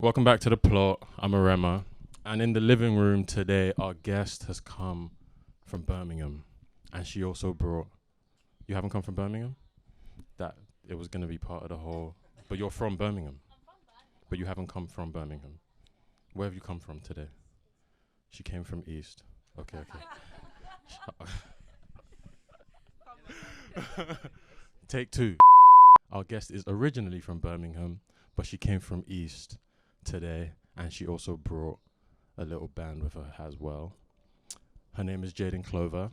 Welcome back to The Plot. I'm Arenma. And in the living room today, our guest has come from Birmingham. And she also brought... You haven't come from Birmingham? That it was going to be part of the whole... But you're from Birmingham. But you haven't come from Birmingham. Where have you come from today? She came from East. Okay. Take two. Our guest is originally from Birmingham, but she came from East today, and she also brought a little band with her as well. Her name is Jaydonclover,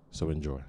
so enjoy.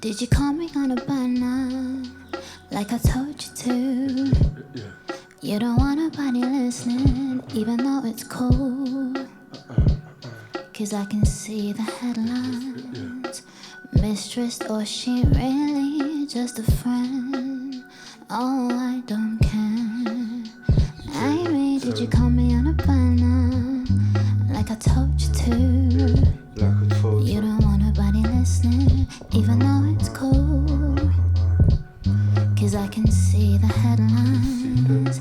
Did you call me on a banner like I told you to? You don't want nobody listening, even though it's cool. Cause I can see the headlines. Mistress, or she really just a friend? Oh, I don't care. Amy, did you call me on a banner like I told you to? You don't want nobody listening, even though it's cool. Cause I can see the headlines.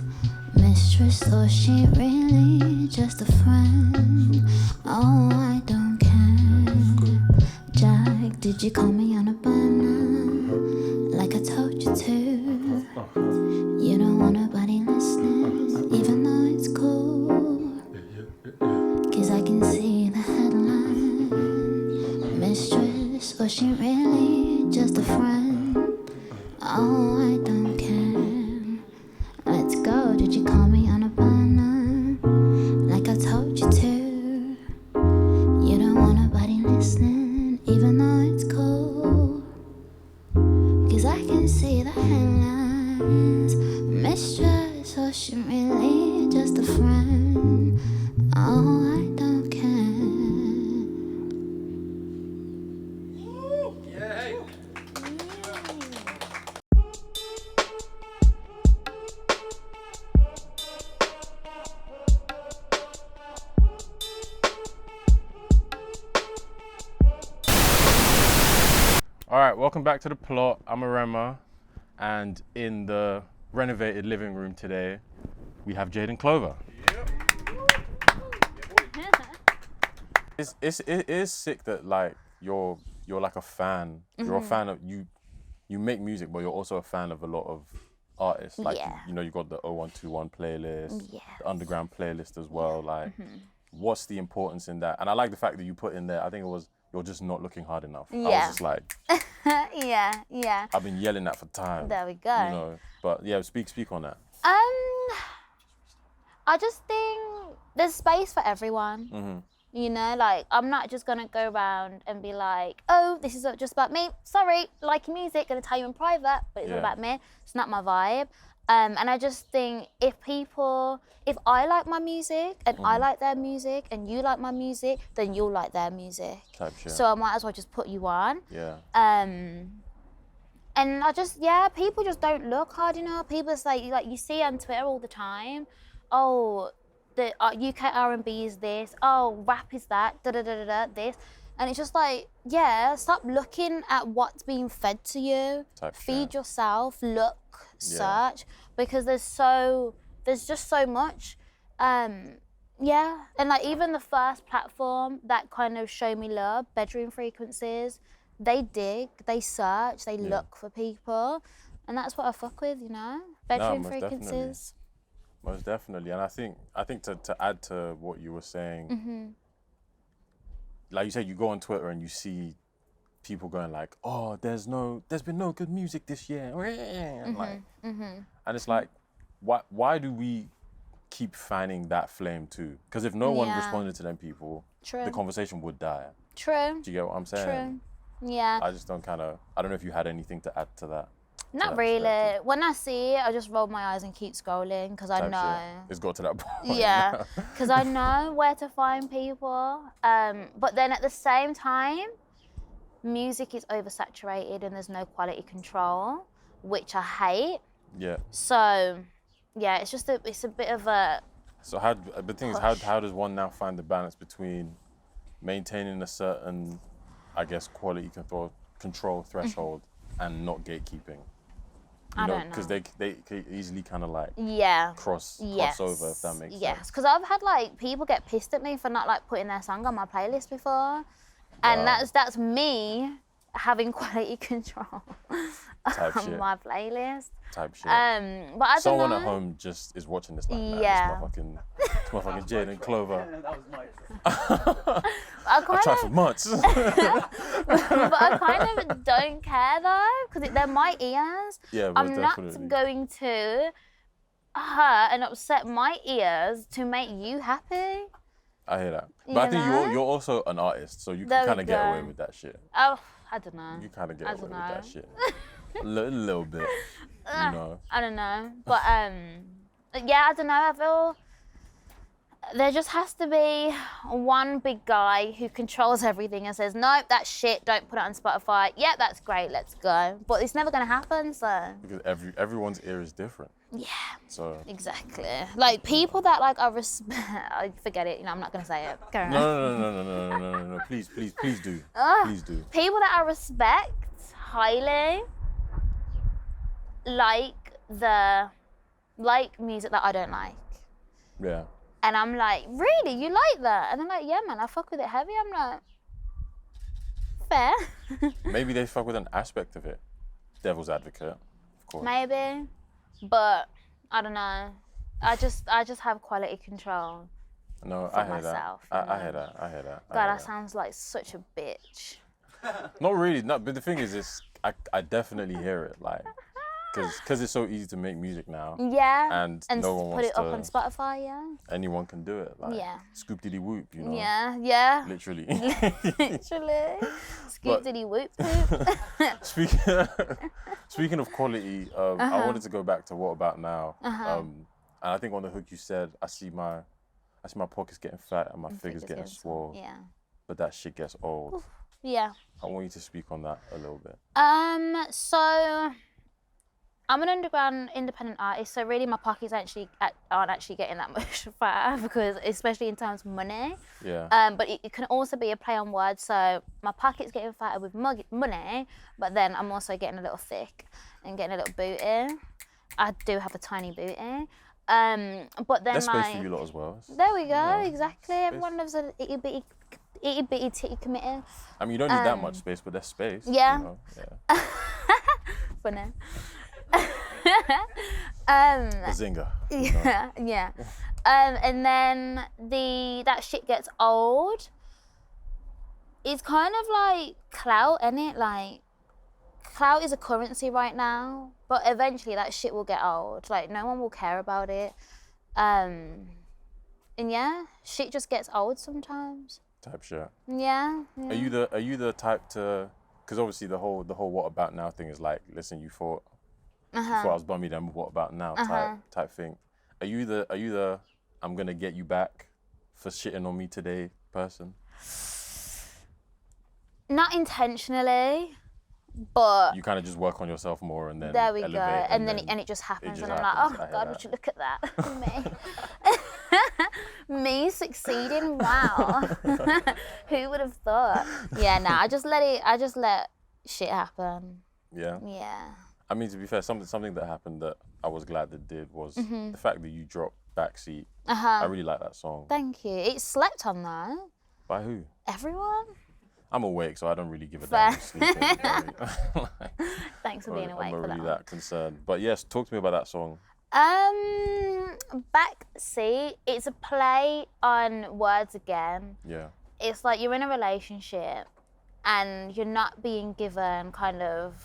Mistress, or she really just a friend? Oh, I don't care. Jack, did you call me on a banner like I told you to? You don't want nobody listening, even though it's cool. Cause I can see the headline. Mistress, or she really just a friend? Oh, I don't care. Let's go, did you call me on a banner like I told you to? You don't want nobody listening, even though it's cool. Cause I can see the headlines. Mistress, or she really just a friend? Oh, I don't care. All right, welcome back to The Plot. I'm Arenma, and in the renovated living room today, we have Jaydonclover. It is sick that like you're like a fan. You're a fan of you make music, but you're also a fan of a lot of artists. Like, Yeah. you know, you got the 0121 playlist, Yes. the underground playlist as well. Like, what's the importance in that? And I like the fact that you put in there, I think it was, you're just not looking hard enough. I was Yeah. just like, yeah. I've been yelling that for time. There we go. You know, but yeah, speak on that. I just think there's space for everyone. Mm-hmm. You know, like, I'm not just gonna go around and be like, oh, this is just about me. Sorry, liking music, gonna tell you in private, but it's not about me. It's not my vibe. And I just think if I like my music and I like their music and you like my music, then you'll like their music. Type shit. So I might as well just put you on. Yeah. And people just don't look hard enough. People just like you see on Twitter all the time, oh, the UK R&B is this, oh, rap is that, this. And it's just like, yeah, stop looking at what's being fed to you. Feed yourself, look, search, because there's just so much. And like even the first platform that kind of showed me love, Bedroom Frequencies, they dig, they search, they look for people. And that's what I fuck with, you know? Bedroom Frequencies. Most definitely. And I think to add to what you were saying, like you said, you go on Twitter and you see people going like, oh, there's been no good music this year. And it's like, why do we keep fanning that flame too? Because if no one responded to them people, the conversation would die. True. Do you get what I'm saying? True. Yeah. I just don't I don't know if you had anything to add to that. Not really. When I see it, I just roll my eyes and keep scrolling because I know. It's got to that point. Yeah, because I know where to find people. But then at the same time, music is oversaturated and there's no quality control, which I hate. Yeah. So, yeah, it's a bit of a. So the thing is, how does one now find the balance between maintaining a certain, I guess, quality control threshold and not gatekeeping? You know, because they could easily kind of like cross over, if that makes sense. Yes, because I've had like people get pissed at me for not like putting their song on my playlist before, and that's me having quality control on my playlist. Type shit. But I don't know. Someone at home just is watching this like, this motherfucking Jaydonclover. I tried for months. But I kind of don't care though, because they're my ears. Yeah, I'm not going to hurt and upset my ears to make you happy. I hear that. But I think you're also an artist, so you can kind of get away with that shit. Oh, I don't know. You kind of get away with that shit. A little bit, you know. I don't know. But I don't know. I feel there just has to be one big guy who controls everything and says, nope, that's shit, don't put it on Spotify. Yeah, that's great, let's go. But it's never going to happen, so. Because everyone's ear is different. Yeah. So. Exactly. Like, people that, like, I respect, forget it, I'm not going to say it. Go on. No. Please do. Please do. People that I respect highly like music that I don't like. Yeah. And I'm like, really? You like that? And they're like, yeah, man, I fuck with it heavy. I'm like, fair. Maybe they fuck with an aspect of it. Devil's advocate, of course. Maybe. But I don't know. I just have quality control. No, for I hear myself, that. I hear that. God, that sounds like such a bitch. Not really. No, but the thing is, I definitely hear it. Like, because it's so easy to make music now. Yeah. And no one put wants it up on Spotify, yeah. Anyone can do it. Like, scoop diddy whoop, you know. Yeah. Literally. Scoop diddy whoop whoop. Speaking of quality, I wanted to go back to What About Now. And I think on the hook you said, I see my pockets getting fat and my figure's getting swole. Yeah. But that shit gets old. Oof. Yeah. I want you to speak on that a little bit. So I'm an underground independent artist, so really my pockets aren't actually getting that much fatter, because especially in terms of money. Yeah. But it can also be a play on words. So my pocket's getting fatter with money, but then I'm also getting a little thick and getting a little booty. I do have a tiny booty. But then there's space for you lot as well. There we go. Exactly. Everyone loves an itty bitty titty committee. I mean, you don't need that much space, but there's space. Yeah. You know? Yeah. Funny. Bazinga. Yeah. And then that shit gets old. It's kind of like clout, innit? Like, clout is a currency right now, but eventually that shit will get old. Like, no one will care about it. And yeah, shit just gets old sometimes. Type shit. Yeah. Are you the type to? Because obviously the whole what about now thing is like, listen, you thought I was bummy, then what about now type thing. Are you the I'm gonna get you back for shitting on me today person? Not intentionally, but you kind of just work on yourself more and then there we elevate, go, and then it just happens, and I'm like, oh God, would you look at that, me succeeding? Wow, who would have thought? Yeah, nah, I just let shit happen. Yeah. Yeah. I mean, to be fair, something that happened that I was glad that did was the fact that you dropped Backseat. I really like that song. Thank you. It slept on though. By who? Everyone. I'm awake, so I don't really give a damn. Thanks for being awake. I'm not really that concerned. But yes, talk to me about that song. Backseat. It's a play on words again. Yeah. It's like you're in a relationship and you're not being given kind of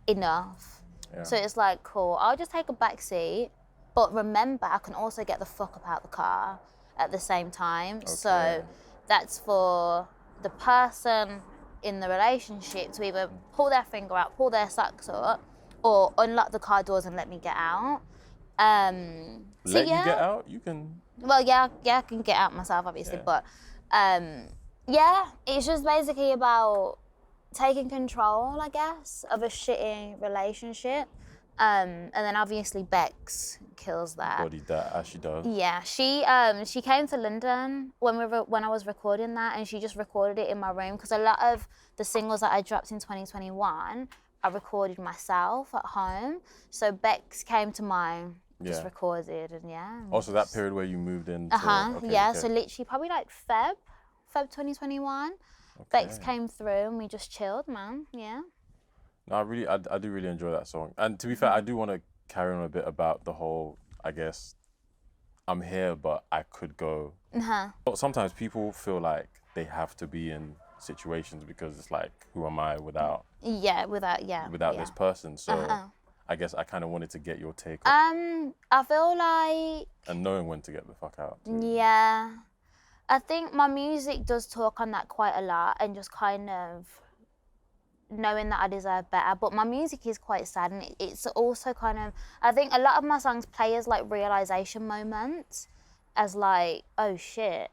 enough. Yeah. So it's like, cool, I'll just take a backseat, but remember, I can also get the fuck up out the car at the same time. Okay. So that's for the person in the relationship to either pull their finger out, pull their socks up, or unlock the car doors and let me get out. You get out? You can... Well, yeah, I can get out myself, obviously, but it's just basically about taking control, I guess, of a shitty relationship. And then obviously Bex kills that. Bodied that, as she does. Yeah, she came to London when I was recording that, and she just recorded it in my room, because a lot of the singles that I dropped in 2021, I recorded myself at home. So Bex came to mine, just recorded, and Also that period where you moved in. So literally probably like Feb 2021. Bex came through and we just chilled, man. Yeah. No, I do really enjoy that song. And to be fair, I do want to carry on a bit about the whole, I guess, I'm here, but I could go. But sometimes people feel like they have to be in situations because it's like, who am I without this person? So I guess I kind of wanted to get your take on I feel like... And knowing when to get the fuck out. Too. Yeah. I think my music does talk on that quite a lot, and just kind of knowing that I deserve better. But my music is quite sad, and it's also kind of... I think a lot of my songs play as like realisation moments, as like, oh shit,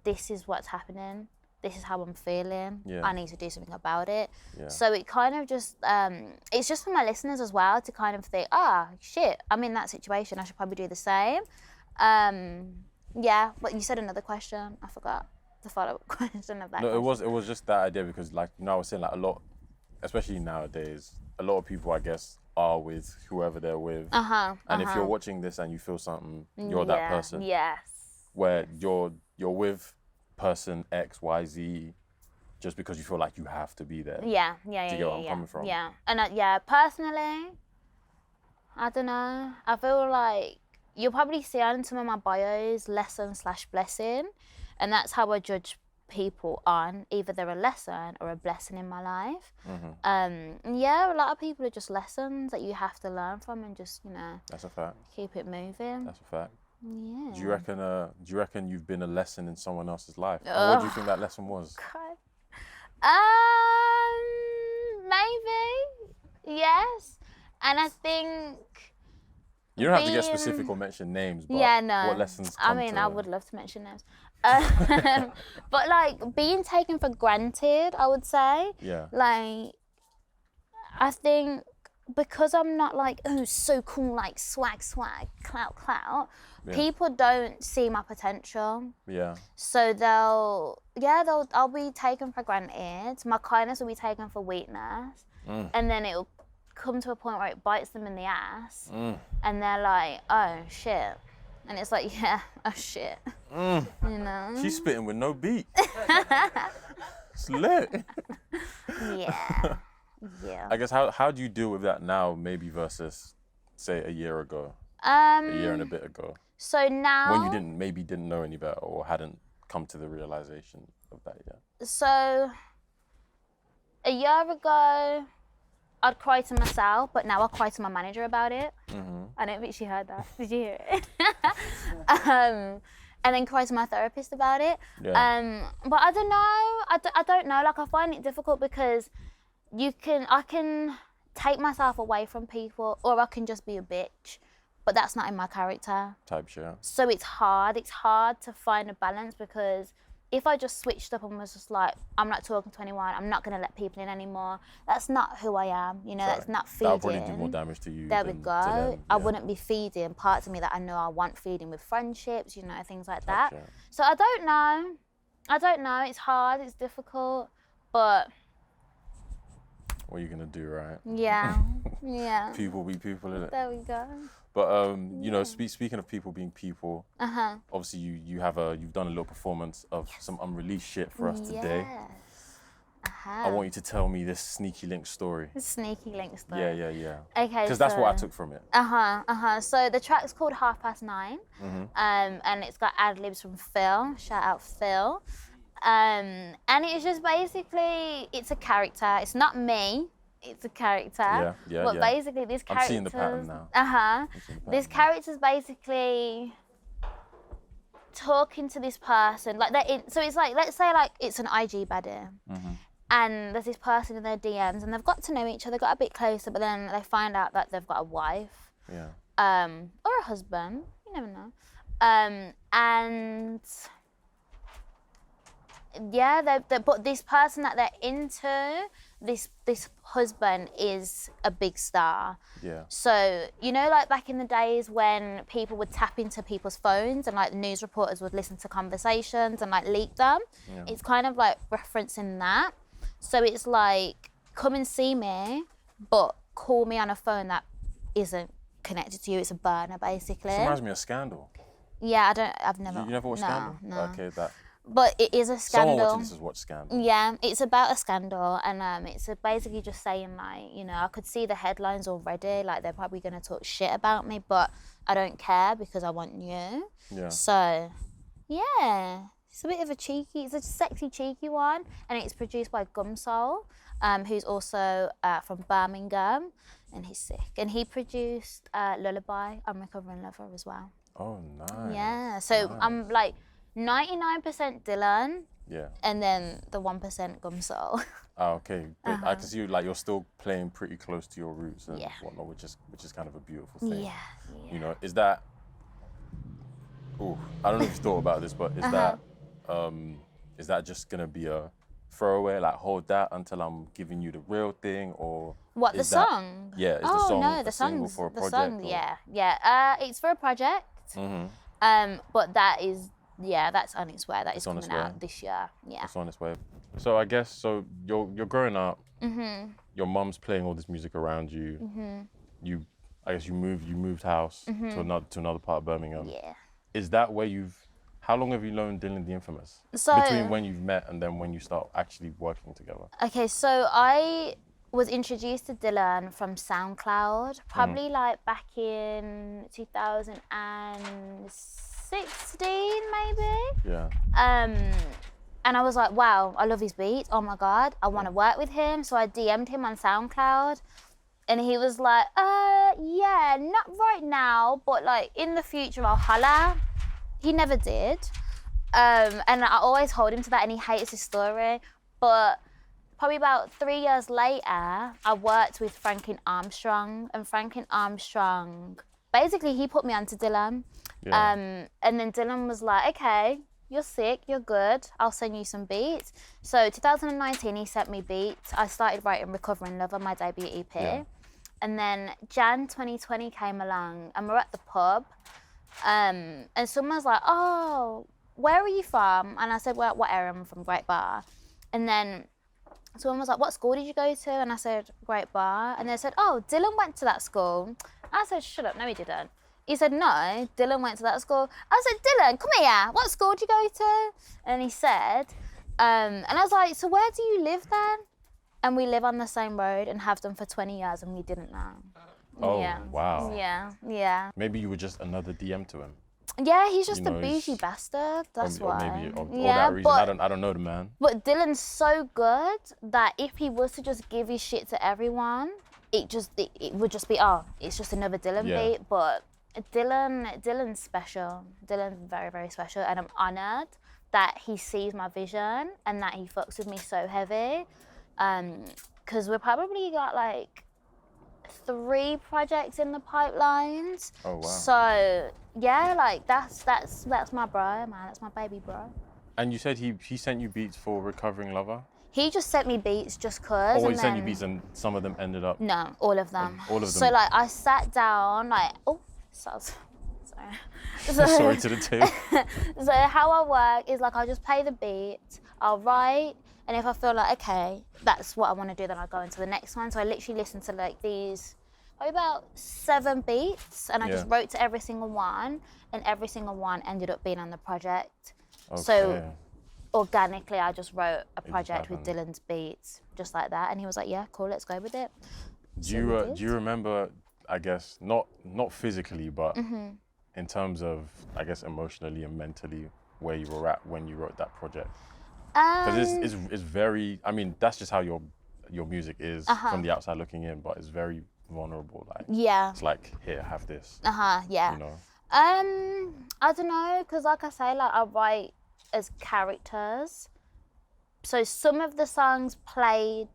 this is what's happening. This is how I'm feeling. Yeah. I need to do something about it. Yeah. So it kind of just, it's just for my listeners as well to kind of think, shit, I'm in that situation. I should probably do the same. Yeah, but you said another question. I forgot the follow-up question of that. No, it was just that idea, because like, I was saying, like, a lot, especially nowadays, a lot of people, I guess, are with whoever they're with. And if you're watching this and you feel something, you're that person. Yes. Where you're with person X, Y, Z, just because you feel like you have to be there. Do you get where I'm coming from? Yeah. And personally, I don't know. I feel like you'll probably see on some of my bios lesson/blessing, and that's how I judge people on either they're a lesson or a blessing in my life. A lot of people are just lessons that you have to learn from and just, that's a fact. Keep it moving. That's a fact. Yeah. Do you reckon you've been a lesson in someone else's life? What do you think that lesson was? God. Maybe. Yes. And I think you don't have to get specific or mention names, but what lessons I would love to mention names. But like being taken for granted, I would say. Yeah. Like, I think because I'm not like, oh, so cool, like swag, clout, people don't see my potential. Yeah. So I'll be taken for granted. My kindness will be taken for weakness. And then it'll come to a point where it bites them in the ass. And they're like, oh, shit. And it's like, yeah, oh, shit. She's spitting with no beat. It's lit. Yeah. Yeah. I guess how do you deal with that now, maybe versus say a year ago, A a year and a bit ago, So now. when you didn't know any better or hadn't come to the realization of that yet? So a year ago, I'd cry to myself, but now I cry to my manager about it. I don't think she heard that. Did you hear it? And then cry to my therapist about it. Yeah. But I don't know. I don't know. Like, I find it difficult because I can take myself away from people, or I can just be a bitch. But that's not in my character. Type shit. So it's hard. It's hard to find a balance, because if I just switched up and was just like, I'm not talking to anyone, I'm not going to let people in anymore, that's not who I am. You know, that's not feeding. That'll probably do more damage to you. There we than go. to them. I Yeah. wouldn't be feeding parts of me that I know I want feeding with friendships, you know, things like that. Gotcha. So I don't know. It's hard. It's difficult. But What are you going to do, right? yeah. Yeah. People be people, innit? There we go. But you know, speaking of people being people, Uh-huh. obviously you've done a little performance of some unreleased shit for us today. Yes. I want you to tell me this sneaky link story. Sneaky link story. Yeah. Okay. Because that's what I took from it. So the track's called 9:30, and it's got ad libs from Phil. Shout out Phil. And it's just basically, it's a character. It's not me. It's a character. Yeah. But basically, this character. I'm seeing the pattern now. This character's basically talking to this person. Like so it's like, let's say like it's an IG baddie. And there's this person in their DMs, and they've got to know each other, got a bit closer, but then they find out that they've got a wife. Yeah. Or a husband. You never know. And yeah, but this person that they're into, this husband is a big star. Yeah. So, you know, like back in the days when people would tap into people's phones and like the news reporters would listen to conversations and like leak them. Yeah. It's kind of like referencing that. So it's like, come and see me, but call me on a phone that isn't connected to you. It's a burner, basically. This reminds me of Scandal. Yeah, I've never. You never watched Scandal? No. Okay, that. But it is a scandal. Someone watching this has watched Scandal. Yeah, it's about a scandal, and it's basically just saying, like, you know, I could see the headlines already, like they're probably going to talk shit about me, but I don't care because I want you. Yeah. So, yeah, it's a bit of it's a sexy, cheeky one, and it's produced by Gumsoul, who's also from Birmingham, and he's sick. And he produced Lullaby, I'm Recovering Lover as well. Oh, nice. Yeah, so I'm like 99% Dylan. Yeah. And then the 1% Gumsoul. Oh, okay. But I can see you, like, you're still playing pretty close to your roots and Yeah. whatnot, which is kind of a beautiful thing. Yeah. You know, is that? Ooh, I don't know if you thought about this, but is that just gonna be a throwaway? Like, hold that until I'm giving you the real thing, or What, the is that- song? Yeah, is the Oh song no, a the single song's for a the project? song. or- Yeah. It's for a project. But that is, that's on its way. That is It's on coming its way. out this year. Yeah. It's on its way. So I guess you're growing up. Your mum's playing all this music around you. I guess you moved house to another part of Birmingham. Yeah. Is that where how long have you known Dylan the Infamous? So- Between when you've met and then when you start actually working together. Okay, so I was introduced to Dylan from SoundCloud, probably like back in 2016, maybe. Yeah. And I was like, wow, I love his beats. Oh my God, I want to work with him. So I DM'd him on SoundCloud, and he was like, yeah, not right now, but like in the future I'll holla. He never did. And I always hold him to that, and he hates his story. But probably about 3 years later, I worked with Franklin Armstrong, and Franklin Armstrong, basically he put me onto Dylan. Yeah. And then Dylan was like, okay, you're sick, you're good, I'll send you some beats. So 2019, he sent me beats. I started writing Recovering Lover, my debut EP. Yeah. And then Jan 2020 came along, and we're at the pub. And someone's like, oh, where are you from? And I said, well, what area? I'm from Great Bar. And then someone was like, what school did you go to? And I said, Great Bar. And they said, oh, Dylan went to that school. I said, shut up, no he didn't. He said, no, Dylan went to that school. I said, Dylan, come here, what school did you go to? And he said, and I was like, so where do you live then? And we live on the same road and have done for 20 years, and we didn't know. Oh, yeah. wow. Yeah. Maybe you were just another DM to him. Yeah, he's just You know, a bougie he's- bastard. That's or why. maybe or yeah, that reason. but I don't know the man. But Dylan's so good that if he was to just give his shit to everyone, it would just be, oh, it's just another Dylan Yeah. beat. But Dylan's special. Dylan's very, very special, and I'm honoured that he sees my vision and that he fucks with me so heavy. Because we've probably got like 3 projects in the pipelines. Oh, wow. So yeah, like that's my bro, man. That's my baby bro. And you said he sent you beats for Recovering Lover? He just sent me beats just cause. Or and he sent you then- beats and some of them ended up... No, all of them. All of them. So like I sat down, like sorry. Sorry to the tail. So how I work is like I just play the beat, I'll write, and if I feel like okay, that's what I want to do, then I'll go into the next one. So I literally listen to like these about 7 beats, and I just Yeah. wrote to every single one, and every single one ended up being on the project. Okay. So organically, I just wrote a project with happened. Dylan's beats, just like that, and he was like, "Yeah, cool, let's go with it." Do you remember, I guess, not physically, but in terms of, I guess, emotionally and mentally, where you were at when you wrote that project? Because it's very, I mean, that's just how your music is from the outside looking in, but it's very vulnerable. Like, Yeah. it's like, here, have this. Yeah. You know? I don't know, because like I say, like I write as characters. So some of the songs played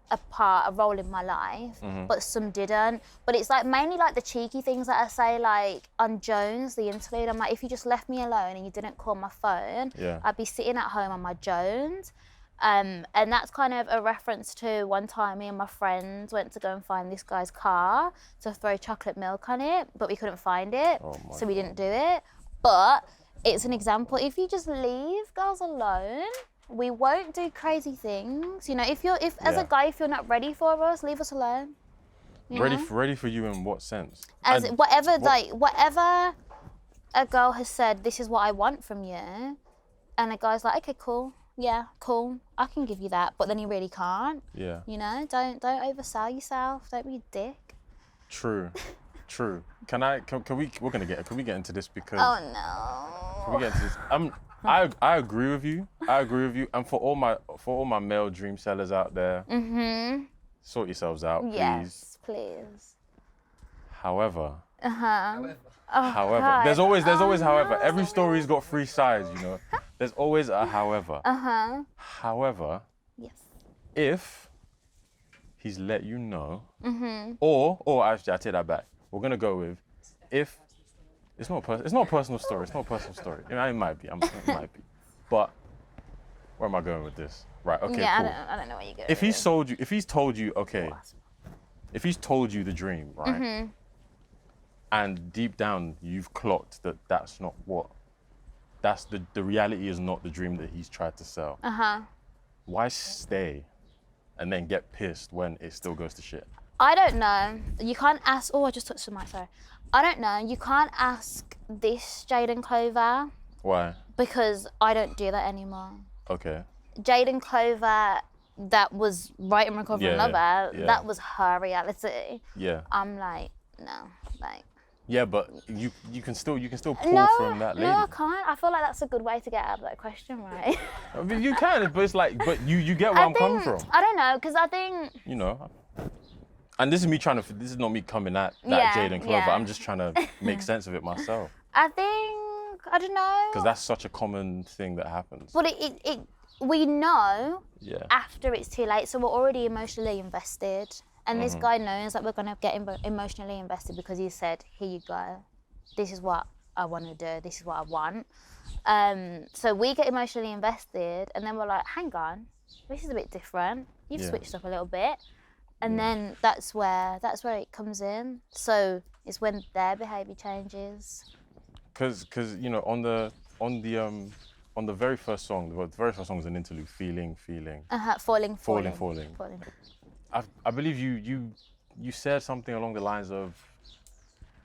a role in my life, but some didn't. But it's like mainly like the cheeky things that I say, like on Jones, the interlude. I'm like, if you just left me alone and you didn't call my phone, Yeah. I'd be sitting at home on my Jones. And that's kind of a reference to one time me and my friends went to go and find this guy's car to throw chocolate milk on it, but we couldn't find it, Oh my so we didn't do it. But it's an example. If you just leave girls alone, we won't do crazy things. You know, if as a Yeah. guy, if you're not ready for us, leave us alone. You know? Ready for you in what sense? As And whatever a girl has said, this is what I want from you, and a guy's like, okay, cool, yeah, cool, I can give you that, but then he really can't. Yeah. You know, don't oversell yourself. Don't be a dick. True. Can we get into this because Oh can we no. get into this? I agree with you. And for all my male dream sellers out there, sort yourselves out, please. Yes, please. However, Oh, God. there's always Oh, however. no. Every story's got 3 sides, you know. There's always a however. However, Yes. if he's let you know, or actually, I take that back. We're gonna go with if it's not a personal story. It's not a personal story. It might be. It might be. But where am I going with this? Right. Okay. Yeah, Cool. I don't know where you go. If he's told you, okay, if he's told you the dream, right, and deep down you've clocked that that's not what, that's the reality is not the dream that he's tried to sell. Why stay, and then get pissed when it still goes to shit? I don't know. You can't ask. Oh, I just touched the mic. Sorry. I don't know. You can't ask this Jaydonclover Why? because I don't do that anymore. Okay. Jaydonclover, that was right in Recovering Yeah, Lover. yeah. That was her reality. Yeah. I'm like, no, like. Yeah, but you can still pull No, from that lady. no, I can't. I feel like that's a good way to get out of that question, right? I mean, you can, but it's like, but you get where I'm coming from. I don't know, because I think You know. And this is me trying to. This is not me coming at that Yeah, Jaydonclover. yeah. I'm just trying to make sense of it myself. I don't know. Because that's such a common thing that happens. But we know Yeah. after it's too late, so we're already emotionally invested. And Mm-hmm. this guy knows that we're going to get emotionally invested because he said, here you go. This is what I want to do. This is what I want. So we get emotionally invested and then we're like, hang on, this is a bit different. You've Yeah. switched up a little bit. And then that's where it comes in. So it's when their behaviour changes. Because you know on the very first song, the very first song is an interlude, feeling. Falling. I believe you said something along the lines of,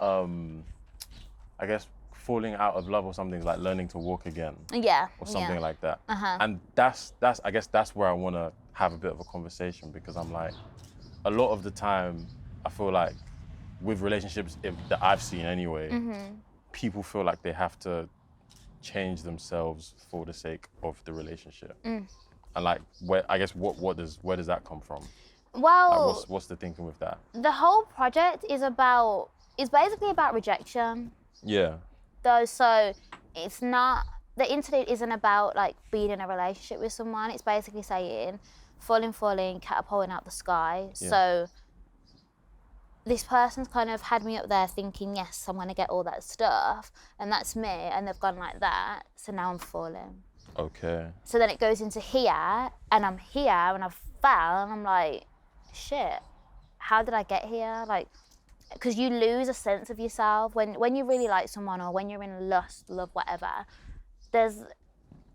I guess falling out of love or something, like learning to walk again Yeah. or something yeah. like that. And that's I guess that's where I want to have a bit of a conversation, because I'm like, a lot of the time I feel like with relationships that I've seen anyway, Mm-hmm. people feel like they have to change themselves for the sake of the relationship. And like, where does that come from? Well, Like, what's the thinking with that? the whole project is basically about rejection. Yeah. Though, so it's not, the interlude isn't about like being in a relationship with someone. It's basically saying, falling, catapulting out the sky. Yeah. So this person's kind of had me up there thinking, yes, I'm gonna get all that stuff, and that's me, and they've gone like that. So now I'm falling. Okay. So then it goes into here, and I'm here, and I've fell, and I'm like, shit, how did I get here? Like, because you lose a sense of yourself when you really like someone, or when you're in lust, love, whatever.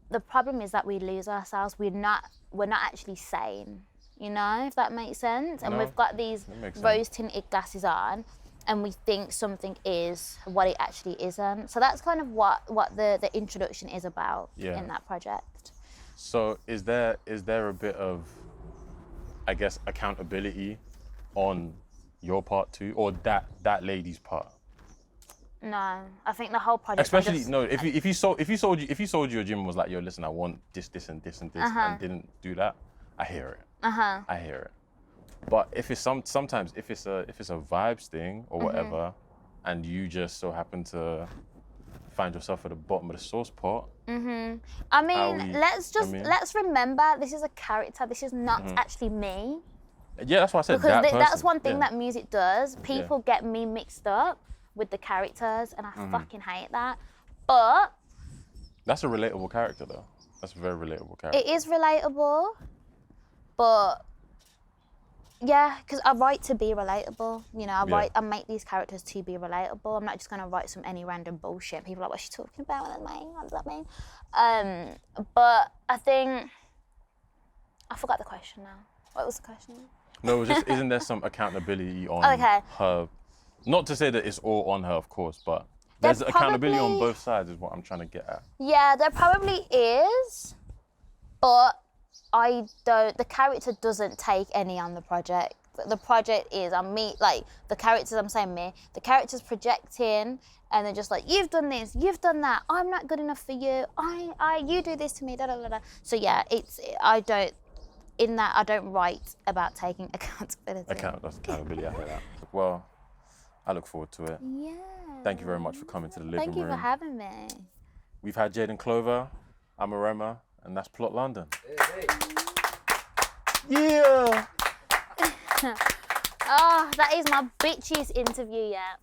The problem is that we lose ourselves. We're not actually sane, you know, if that makes sense. And No, we've got these that makes sense. rose-tinted glasses on, and we think something is what it actually isn't. So that's kind of what the introduction is about in that project. So is there a bit of, I guess, accountability on your part too, or that lady's part? No, I think the whole project. Especially if you sold you a gym and was like, yo, listen, I want this and this and this, and didn't do that, I hear it. I hear it. But if it's sometimes if it's a vibes thing or whatever, and you just so happen to find yourself at the bottom of the sauce pot. I mean, let's remember, this is a character. This is not actually me. Yeah, that's why I said Because that that's one thing that music does. People get me mixed up with the characters, and I fucking hate that. But that's a relatable character, though. That's a very relatable character. it is relatable, but yeah, because I write to be relatable. You know, I make these characters to be relatable. I'm not just gonna write any random bullshit. People are like, what's she talking about? What does that mean? But I think I forgot the question now. What was the question? No, it was just, isn't there some accountability on her? Not to say that it's all on her, of course, but there's accountability on both sides is what I'm trying to get at. Yeah, there probably is, but the character doesn't take any on the project. The project is on me, like the characters, I'm saying me, the characters projecting, and they're just like, you've done this, you've done that, I'm not good enough for you, you do this to me, da da da da. So yeah, I don't write about taking accountability. That's accountability, I hear that. Well, I look forward to it. Yeah. Thank you very much for coming to the living room. Thank you for having me. We've had Jaydonclover, I'm Arenma, and that's Plot London. Hey. Yeah! Oh, that is my bitchiest interview yet.